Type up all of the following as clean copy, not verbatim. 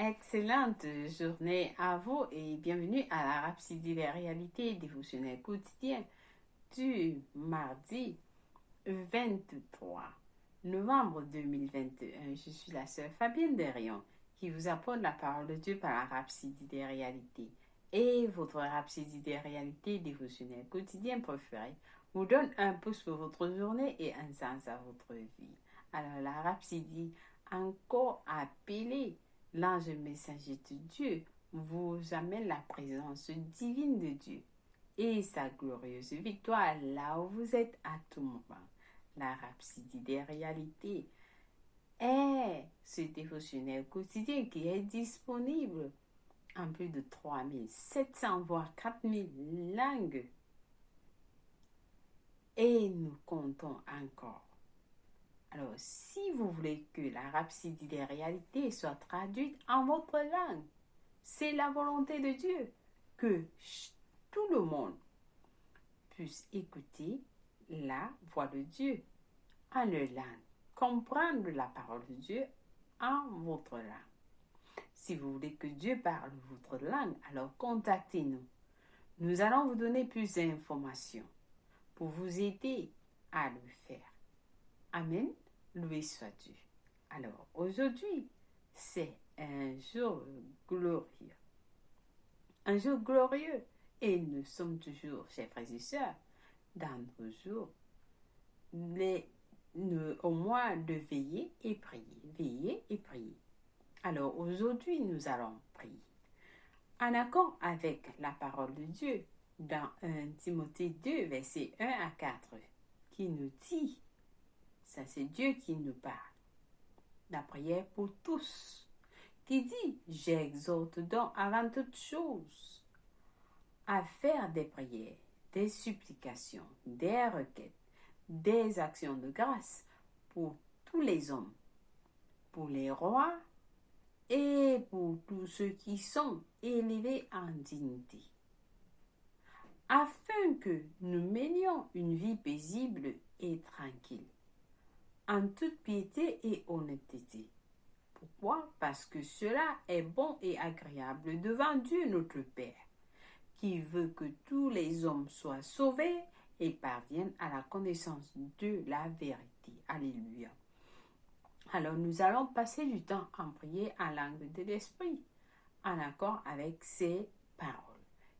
Excellente journée à vous et bienvenue à la Rhapsodie des réalités dévotionnelles quotidiennes du mardi 23 novembre 2021. Je suis la sœur Fabienne Derion qui vous apporte la parole de Dieu par la Rhapsodie des réalités. Et votre Rhapsodie des réalités dévotionnelles quotidiennes préférée vous donne un pouce pour votre journée et un sens à votre vie. Alors la Rhapsodie, encore appelée l'ange messager de Dieu, vous amène la présence divine de Dieu et sa glorieuse victoire là où vous êtes à tout moment. La Rhapsodie des réalités est ce dévotionnel quotidien qui est disponible en plus de 3700 voire 4000 langues. Et nous comptons encore. Alors, si vous voulez que la Rhapsodie des réalités soit traduite en votre langue, c'est la volonté de Dieu que tout le monde puisse écouter la voix de Dieu en leur langue, comprendre la parole de Dieu en votre langue. Si vous voulez que Dieu parle votre langue, alors contactez-nous. Nous allons vous donner plus d'informations pour vous aider à le faire. Amen. Loué soit Dieu. Alors, aujourd'hui, c'est un jour glorieux. Un jour glorieux. Et nous sommes toujours, chers frères et sœurs, dans nos jours, au mois de veiller et prier. Veiller et prier. Alors, aujourd'hui, nous allons prier. En accord avec la parole de Dieu, dans 1 Timothée 2, versets 1 à 4, qui nous dit, ça c'est Dieu qui nous parle, la prière pour tous, qui dit, j'exhorte donc avant toute chose à faire des prières, des supplications, des requêtes, des actions de grâce pour tous les hommes, pour les rois et pour tous ceux qui sont élevés en dignité, afin que nous menions une vie paisible et tranquille, en toute piété et honnêteté. Pourquoi? Parce que cela est bon et agréable devant Dieu notre Père, qui veut que tous les hommes soient sauvés et parviennent à la connaissance de la vérité. Alléluia. Alors nous allons passer du temps en prier en langue de l'Esprit, en accord avec ces paroles.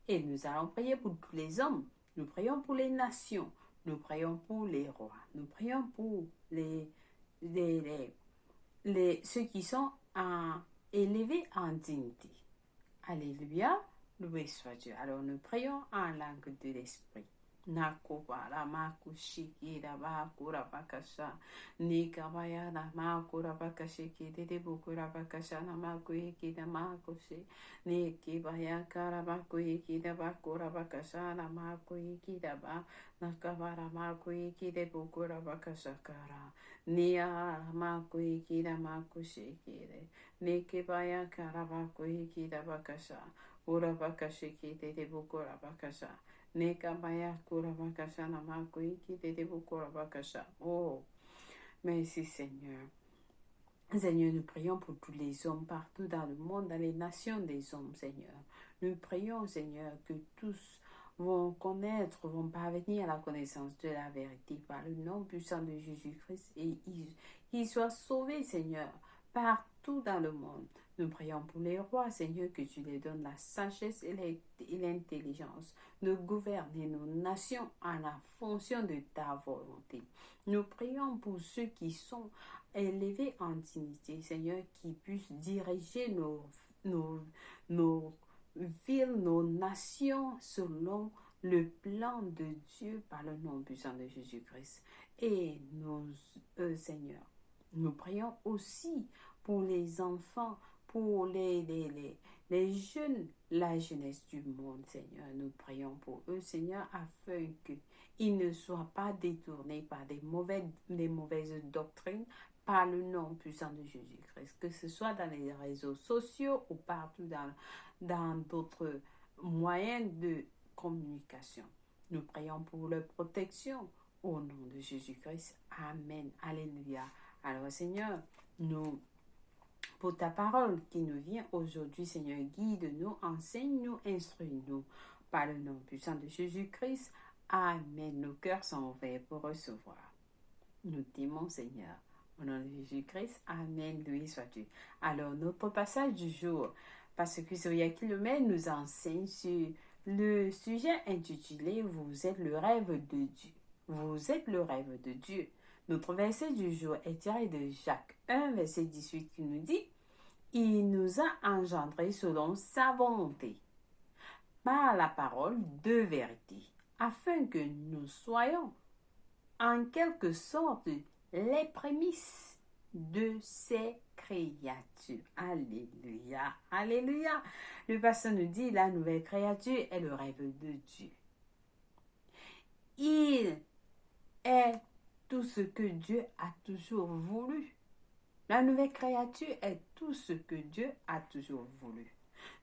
Et nous allons prier pour tous les hommes, nous prions pour les nations, nous prions pour les rois, nous prions pour ceux qui sont élevés en dignité. Alléluia, loué soit Dieu. Alors nous prions en langue de l'Esprit. Nakoba rama kushiki raba kurabakasha nikabaya rama kurabakashiki de bukurabakasha namakuiki namakushi nikibaya karabakuiki raba kurabakasha namakuiki raba nakabara makuiki de bukurabakasha kara nia makuiki namakushiki nikibaya karabakuiki rabakasha urabakashiki de bukurabakasha Nekabaya kurabakasha namakuiki de bukurabakasha. Oh, merci Seigneur. Seigneur, nous prions pour tous les hommes partout dans le monde, dans les nations des hommes, Seigneur. Nous prions, Seigneur, que tous vont connaître, vont parvenir à la connaissance de la vérité par le nom puissant de Jésus-Christ et qu'ils soient sauvés, Seigneur, partout dans le monde. Nous prions pour les rois, Seigneur, que tu les donnes la sagesse et l'intelligence de gouverner nos nations en la fonction de ta volonté. Nous prions pour ceux qui sont élevés en dignité, Seigneur, qui puissent diriger nos villes, nos nations selon le plan de Dieu par le nom puissant de Jésus-Christ. Et Seigneur, nous prions aussi pour les enfants, pour les jeunes, la jeunesse du monde, Seigneur. Nous prions pour eux, Seigneur, afin qu'ils ne soient pas détournés par des mauvaises doctrines, par le nom puissant de Jésus-Christ, que ce soit dans les réseaux sociaux ou partout dans d'autres moyens de communication. Nous prions pour leur protection au nom de Jésus-Christ. Amen. Alléluia. Alors, Seigneur, nous pour ta parole qui nous vient aujourd'hui, Seigneur. Guide-nous, enseigne-nous, instruis-nous. Par le nom puissant de Jésus-Christ, Amen. Nos cœurs sont ouverts pour recevoir. Nous t'aimons, Seigneur. Au nom de Jésus-Christ, Amen. Loué sois-tu. Alors, notre passage du jour, parce que Soya Kilomètre nous enseigne sur le sujet intitulé « Vous êtes le rêve de Dieu ». Vous êtes le rêve de Dieu. Notre verset du jour est tiré de Jacques 1, verset 18, qui nous dit « Il nous a engendrés selon sa volonté, par la parole de vérité, afin que nous soyons en quelque sorte les prémices de ses créatures. » Alléluia, alléluia. Le pasteur nous dit, la nouvelle créature est le rêve de Dieu. Il est tout ce que Dieu a toujours voulu. La nouvelle créature est tout ce que Dieu a toujours voulu.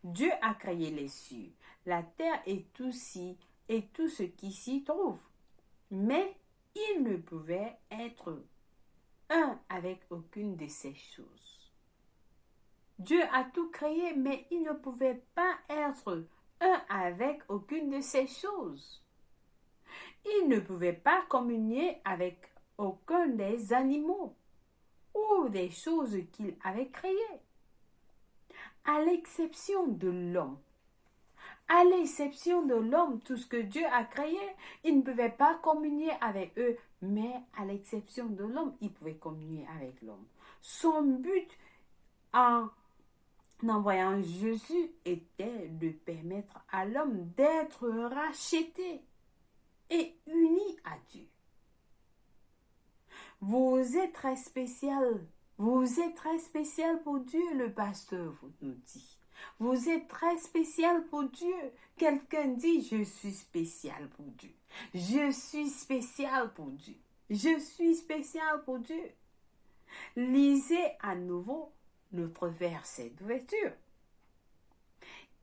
Dieu a créé les cieux, la terre et tout ce qui s'y trouve. Mais il ne pouvait être un avec aucune de ces choses. Dieu a tout créé, mais il ne pouvait pas être un avec aucune de ces choses. Il ne pouvait pas communier avec aucun des animaux ou des choses qu'il avait créées, à l'exception de l'homme. À l'exception de l'homme, tout ce que Dieu a créé, il ne pouvait pas communier avec eux, mais à l'exception de l'homme, il pouvait communier avec l'homme. Son but en envoyant Jésus était de permettre à l'homme d'être racheté et uni à Dieu. Vous êtes très spécial. Vous êtes très spécial pour Dieu, le pasteur nous dit. Vous êtes très spécial pour Dieu. Quelqu'un dit, je suis spécial pour Dieu. Je suis spécial pour Dieu. Je suis spécial pour Dieu. Lisez à nouveau notre verset d'ouverture.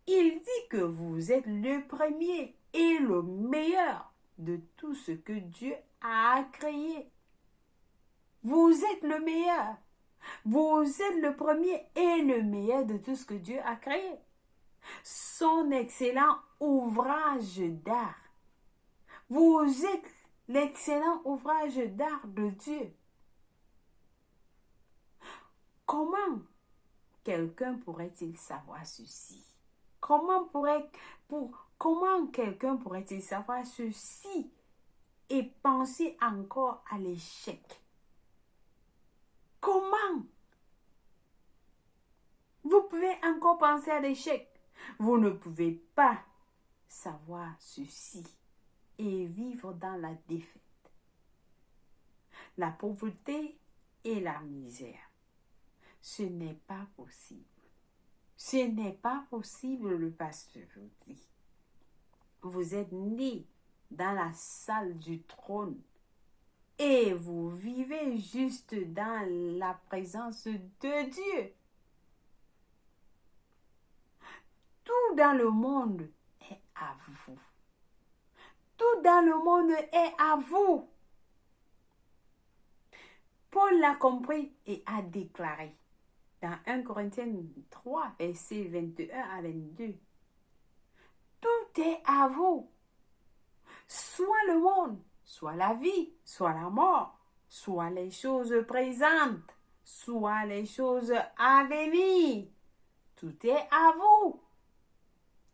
Il dit que vous êtes le premier et le meilleur de tout ce que Dieu a créé. Vous êtes le meilleur. Vous êtes le premier et le meilleur de tout ce que Dieu a créé. Son excellent ouvrage d'art. Vous êtes l'excellent ouvrage d'art de Dieu. Comment quelqu'un pourrait-il savoir ceci? Comment quelqu'un pourrait-il savoir ceci et penser encore à l'échec? Comment? Vous pouvez encore penser à l'échec. Vous ne pouvez pas savoir ceci et vivre dans la défaite, la pauvreté et la misère. Ce n'est pas possible. Ce n'est pas possible, le pasteur vous dit. Vous êtes né dans la salle du trône et vous vivez juste dans la présence de Dieu. Tout dans le monde est à vous. Tout dans le monde est à vous. Paul l'a compris et a déclaré dans 1 Corinthiens 3, versets 21 à 22. Tout est à vous. Soit le monde, soit la vie, soit la mort, soit les choses présentes, soit les choses à venir. Tout est à vous.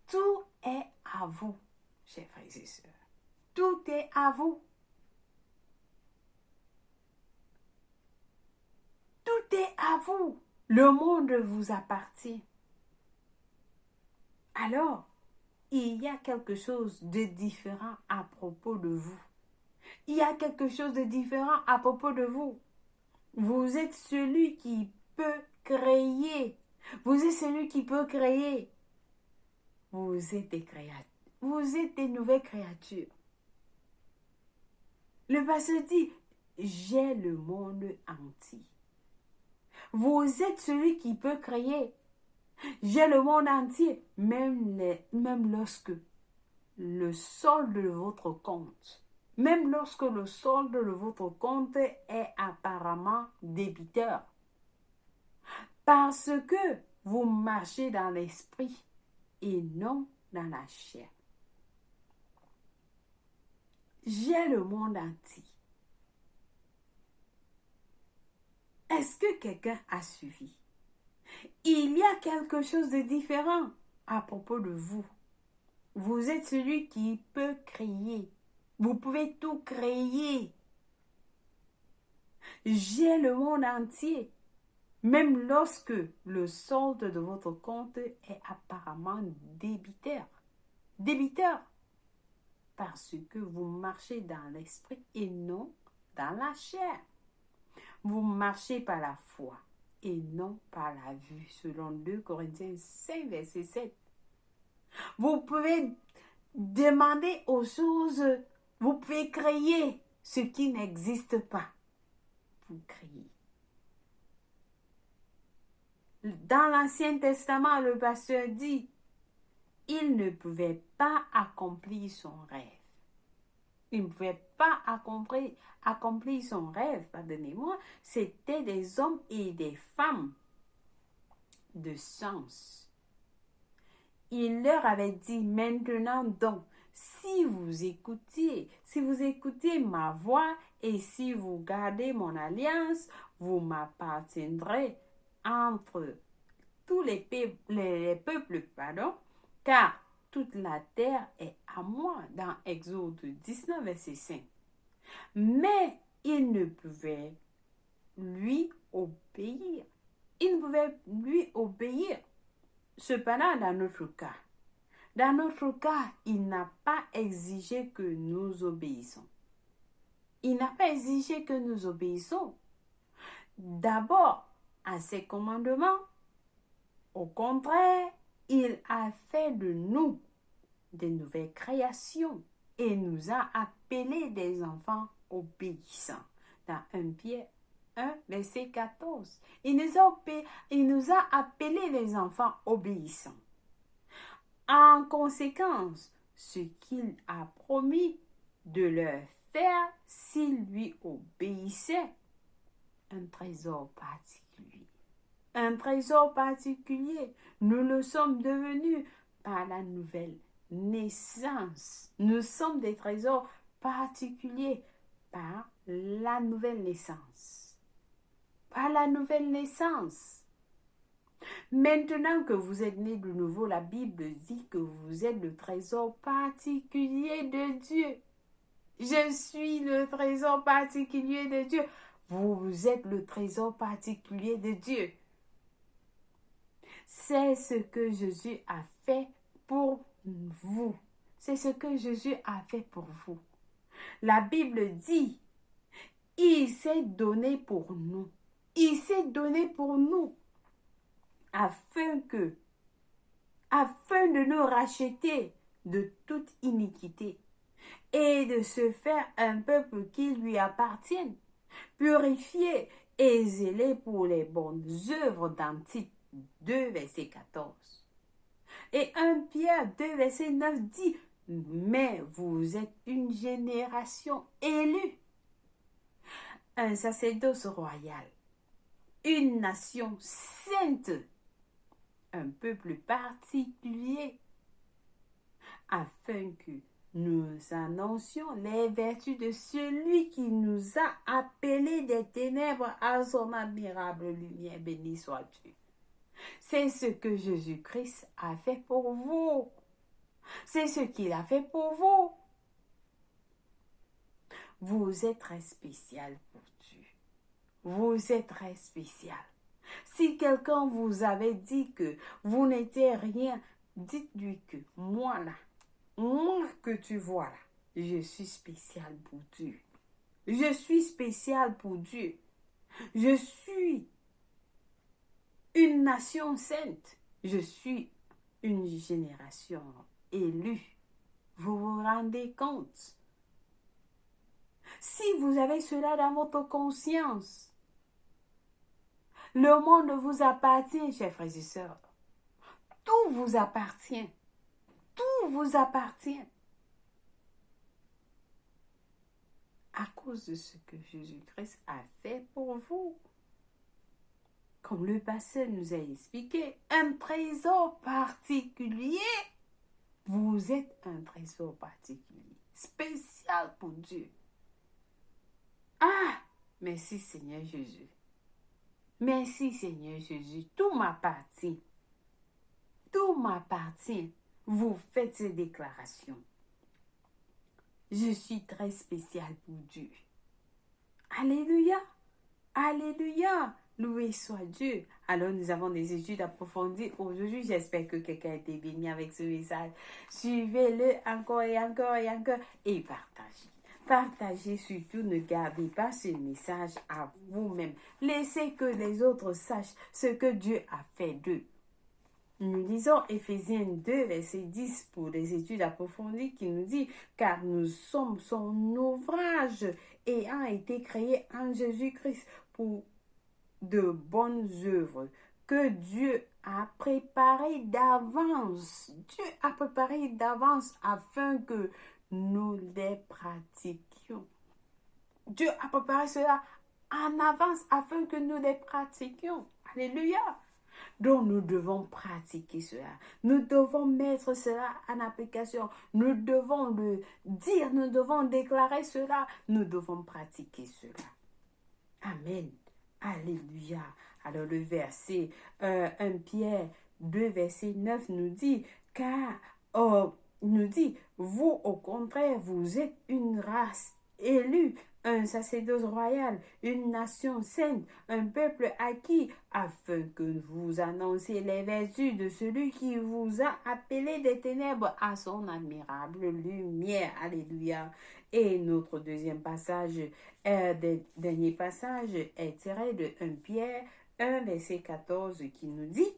Tout est à vous, chers frères et sœurs. Tout est à vous. Tout est à vous. Le monde vous appartient. Alors, il y a quelque chose de différent à propos de vous. Il y a quelque chose de différent à propos de vous. Vous êtes celui qui peut créer. Vous êtes celui qui peut créer. Vous êtes des créatures. Vous êtes des nouvelles créatures. Le pasteur dit, j'ai le monde entier. Vous êtes celui qui peut créer. J'ai le monde entier, même lorsque le solde de votre compte, même lorsque le solde de votre compte est apparemment débiteur. Parce que vous marchez dans l'esprit et non dans la chair. J'ai le monde entier. Est-ce que quelqu'un a suivi? Il y a quelque chose de différent à propos de vous. Vous êtes celui qui peut créer. Vous pouvez tout créer. J'ai le monde entier. Même lorsque le solde de votre compte est apparemment débiteur. Débiteur. Parce que vous marchez dans l'esprit et non dans la chair. Vous marchez par la foi et non par la vue, selon 2 Corinthiens 5, verset 7. Vous pouvez demander aux choses, vous pouvez créer ce qui n'existe pas. Vous créez. Dans l'Ancien Testament, le pasteur dit, il ne pouvait pas accomplir son rêve. Il ne pouvait pas accomplir son rêve, pardonnez-moi. C'était des hommes et des femmes de sens. Il leur avait dit, maintenant donc, si vous écoutez ma voix et si vous gardez mon alliance, vous m'appartiendrez entre tous les peuples, car toute la terre est à moi, dans Exode 19, verset 5. Mais il ne pouvait lui obéir. Il ne pouvait lui obéir. Cependant, dans notre cas, il n'a pas exigé que nous obéissons. Il n'a pas exigé que nous obéissons d'abord à ses commandements. Au contraire, il a fait de nous des nouvelles créations et nous a appelés des enfants obéissants. Dans 1 Pierre 1, verset 14. Il nous a appelés les enfants obéissants. En conséquence, ce qu'il a promis de leur faire s'ils lui obéissaient, un trésor particulier. Un trésor particulier. Nous le sommes devenus par la nouvelle naissance. Nous sommes des trésors particuliers par la nouvelle naissance. Par la nouvelle naissance. Maintenant que vous êtes nés de nouveau, la Bible dit que vous êtes le trésor particulier de Dieu. Je suis le trésor particulier de Dieu. Vous êtes le trésor particulier de Dieu. C'est ce que Jésus a fait pour vous. C'est ce que Jésus a fait pour vous. La Bible dit, il s'est donné pour nous. Il s'est donné pour nous afin de nous racheter de toute iniquité et de se faire un peuple qui lui appartienne, purifié et zélé pour les bonnes œuvres, dans Tite 2, verset 14. Et 1 Pierre 2, verset 9 dit, mais vous êtes une génération élue, un sacerdoce royal, une nation sainte, un peuple particulier, afin que nous annoncions les vertus de celui qui nous a appelés des ténèbres à son admirable lumière. Béni soit Dieu. C'est ce que Jésus-Christ a fait pour vous. C'est ce qu'il a fait pour vous. Vous êtes très spécial pour Dieu. Vous êtes très spécial. Si quelqu'un vous avait dit que vous n'étiez rien, dites-lui que moi que tu vois là, je suis spécial pour Dieu. Je suis spécial pour Dieu. Je suis une nation sainte. Je suis une génération élue. Vous vous rendez compte? Si vous avez cela dans votre conscience, le monde vous appartient, chers frères et sœurs. Tout vous appartient. Tout vous appartient. À cause de ce que Jésus-Christ a fait pour vous. comme le pasteur nous a expliqué, un trésor particulier. Vous êtes un trésor particulier, spécial pour Dieu. Ah, merci Seigneur Jésus. Merci Seigneur Jésus. Tout m'appartient. Tout m'appartient. Vous faites ces déclarations. Je suis très spécial pour Dieu. Alléluia. Alléluia. Loué soit Dieu. Alors nous avons des études approfondies aujourd'hui. J'espère que quelqu'un a été béni avec ce message. Suivez-le encore et encore et encore et partagez. Partagez surtout, ne gardez pas ce message à vous-même. Laissez que les autres sachent ce que Dieu a fait d'eux. Nous lisons Éphésiens 2, verset 10 pour les études approfondies qui nous dit « Car nous sommes son ouvrage ayant été créé en Jésus-Christ pour de bonnes œuvres que Dieu a préparées d'avance. Dieu a préparé d'avance afin que nous les pratiquions. Dieu a préparé cela en avance afin que nous les pratiquions. Alléluia. Donc nous devons pratiquer cela. Nous devons mettre cela en application. Nous devons le dire. Nous devons déclarer cela. Nous devons pratiquer cela. Amen. Alléluia. Alors le verset 1 Pierre 2, verset 9 nous dit, vous au contraire, vous êtes une race élue, un sacerdoce royal, une nation sainte, un peuple acquis, afin que vous annonciez les vertus de celui qui vous a appelé des ténèbres à son admirable lumière. Alléluia. Et notre deuxième passage, dernier passage, est tiré de 1 Pierre 1, verset 14, qui nous dit,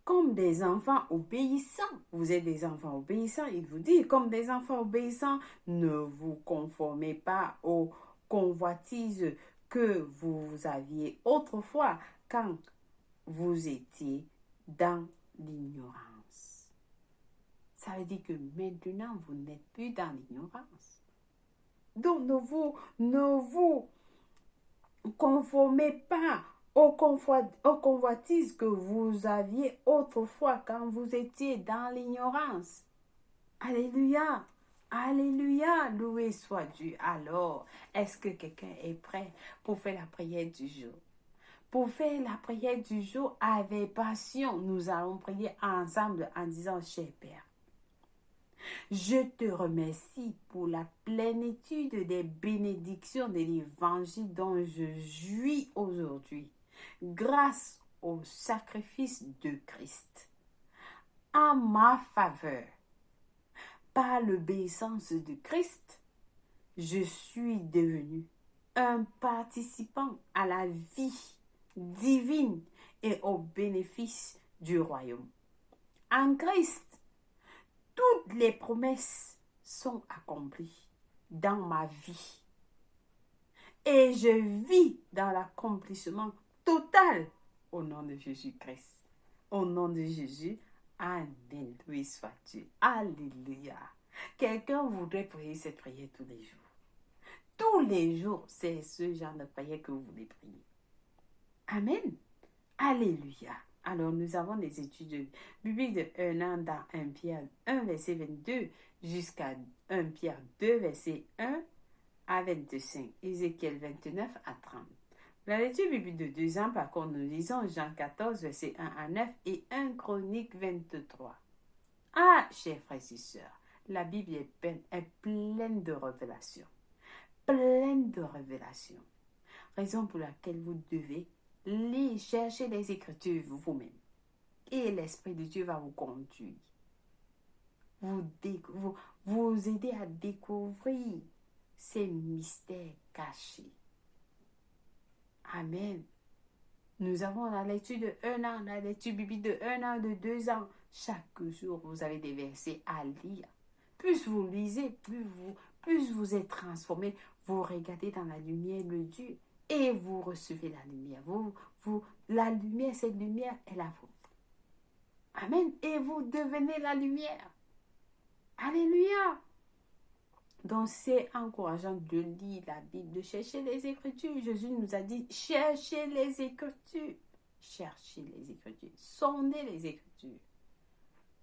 comme des enfants obéissants, vous êtes des enfants obéissants, il vous dit, comme des enfants obéissants, ne vous conformez pas aux convoitises que vous aviez autrefois quand vous étiez dans l'ignorance. Ça veut dire que maintenant, vous n'êtes plus dans l'ignorance. Donc, ne vous conformez pas aux convoitises que vous aviez autrefois quand vous étiez dans l'ignorance. Alléluia. Alléluia. Loué soit Dieu. Alors, est-ce que quelqu'un est prêt pour faire la prière du jour? Pour faire la prière du jour avec passion, nous allons prier ensemble en disant, cher Père, je te remercie pour la plénitude des bénédictions de l'évangile dont je jouis aujourd'hui, grâce au sacrifice de Christ. En ma faveur, par l'obéissance de Christ, je suis devenu un participant à la vie divine et au bénéfice du royaume. En Christ, toutes les promesses sont accomplies dans ma vie. Et je vis dans l'accomplissement total au nom de Jésus-Christ. Au nom de Jésus, amen. Loué soit Dieu. Alléluia. Quelqu'un voudrait prier cette prière tous les jours. Tous les jours, c'est ce genre de prière que vous voulez prier. Amen. Alléluia. Alors, nous avons des études bibliques de 1 an dans 1 Pierre 1, verset 22, jusqu'à 1 Pierre 2, verset 1 à 25, Ézéchiel 29 à 30. La lecture biblique de 2 ans, par contre, nous lisons Jean 14, verset 1 à 9 et 1 Chronique 23. Ah, chers frères et sœurs, la Bible est pleine de révélations. Pleine de révélations. Raison pour laquelle vous devez chercher les Écritures vous-même. Et l'Esprit de Dieu va vous conduire. Vous aider à découvrir ces mystères cachés. Amen. Nous avons la lecture de 1 an, la lecture biblique de 1 an, de 2 ans. Chaque jour, vous avez des versets à lire. Plus vous lisez, plus vous êtes transformé. Vous regardez dans la lumière de Dieu. Et vous recevez la lumière. La lumière, cette lumière est la vôtre. Amen. Et vous devenez la lumière. Alléluia. Donc, c'est encourageant de lire la Bible, de chercher les Écritures. Jésus nous a dit, cherchez les Écritures. Cherchez les Écritures. Sondez les Écritures.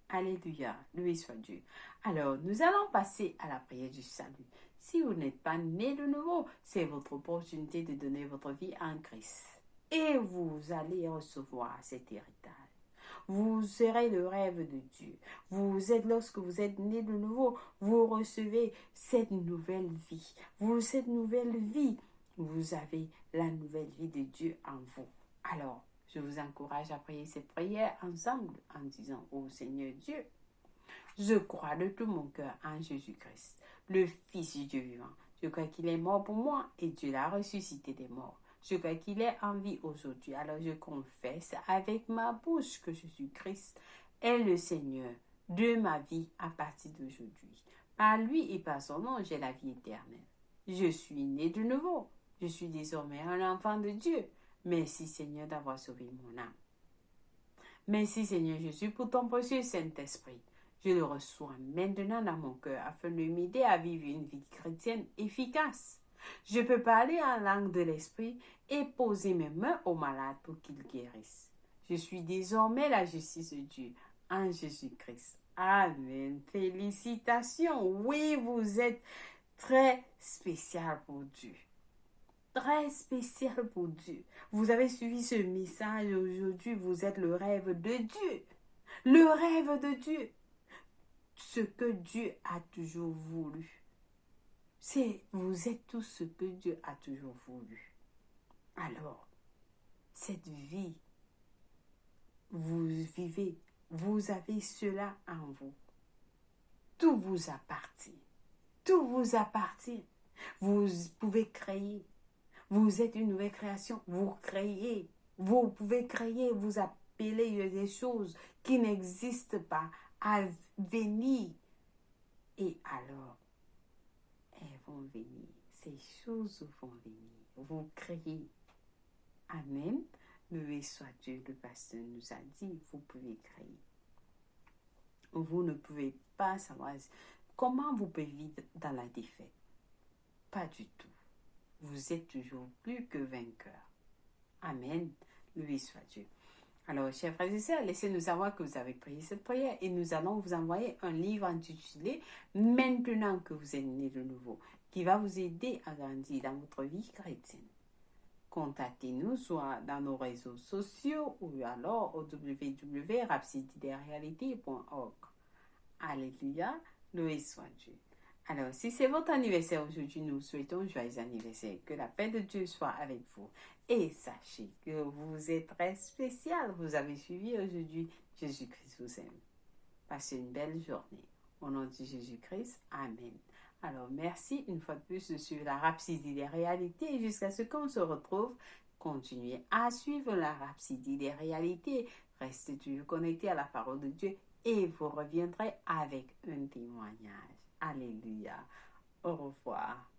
Alléluia, loué soit Dieu. Alors, nous allons passer à la prière du salut. Si vous n'êtes pas né de nouveau, c'est votre opportunité de donner votre vie en Christ. Et vous allez recevoir cet héritage. Vous serez le rêve de Dieu. Lorsque vous êtes né de nouveau, vous recevez cette nouvelle vie. Cette nouvelle vie, vous avez la nouvelle vie de Dieu en vous. Alors, je vous encourage à prier cette prière ensemble en disant, ô Seigneur Dieu, je crois de tout mon cœur en Jésus-Christ, le Fils du Dieu vivant. Je crois qu'il est mort pour moi et Dieu l'a ressuscité des morts. Je crois qu'il est en vie aujourd'hui. Alors je confesse avec ma bouche que Jésus-Christ est le Seigneur de ma vie à partir d'aujourd'hui. Par lui et par son nom, j'ai la vie éternelle. Je suis né de nouveau. Je suis désormais un enfant de Dieu. Merci Seigneur d'avoir sauvé mon âme. Merci Seigneur Jésus pour ton précieux Saint-Esprit. Je le reçois maintenant dans mon cœur afin de m'aider à vivre une vie chrétienne efficace. Je peux parler en langue de l'Esprit et poser mes mains aux malades pour qu'ils guérissent. Je suis désormais la justice de Dieu en Jésus-Christ. Amen. Félicitations. Oui, vous êtes très spécial pour Dieu. Très spécial pour Dieu. Vous avez suivi ce message aujourd'hui. Vous êtes le rêve de Dieu. Le rêve de Dieu. Ce que Dieu a toujours voulu. Vous êtes tout ce que Dieu a toujours voulu. Alors, cette vie, vous vivez, vous avez cela en vous. Tout vous appartient. Tout vous appartient. Vous pouvez créer. Vous êtes une nouvelle création. Vous créez. Vous pouvez créer, vous appeler des choses qui n'existent pas à venir. Et alors, elles vont venir. Ces choses vont venir. Vous créez. Amen. Loué soit Dieu. Le pasteur nous a dit, vous pouvez créer. Vous ne pouvez pas savoir comment vous pouvez vivre dans la défaite. Pas du tout. Vous êtes toujours plus que vainqueur. Amen. Loué soit Dieu. Alors, chers frères et sœurs, laissez-nous savoir que vous avez prié cette prière et nous allons vous envoyer un livre intitulé « Maintenant que vous êtes né de nouveau » qui va vous aider à grandir dans votre vie chrétienne. Contactez-nous soit dans nos réseaux sociaux ou alors au www.rhapsodiedererealité.org. Alléluia, loué soit Dieu. Alors, si c'est votre anniversaire aujourd'hui, nous souhaitons joyeux anniversaire. Que la paix de Dieu soit avec vous. Et sachez que vous êtes très spécial. Vous avez suivi aujourd'hui. Jésus-Christ vous aime. Passez une belle journée. Au nom de Jésus-Christ, Amen. Alors, merci une fois de plus de suivre la Rhapsodie des réalités. Et jusqu'à ce qu'on se retrouve, continuez à suivre la Rhapsodie des réalités. Restez toujours connectés à la parole de Dieu et vous reviendrez avec un témoignage. Alléluia. Au revoir.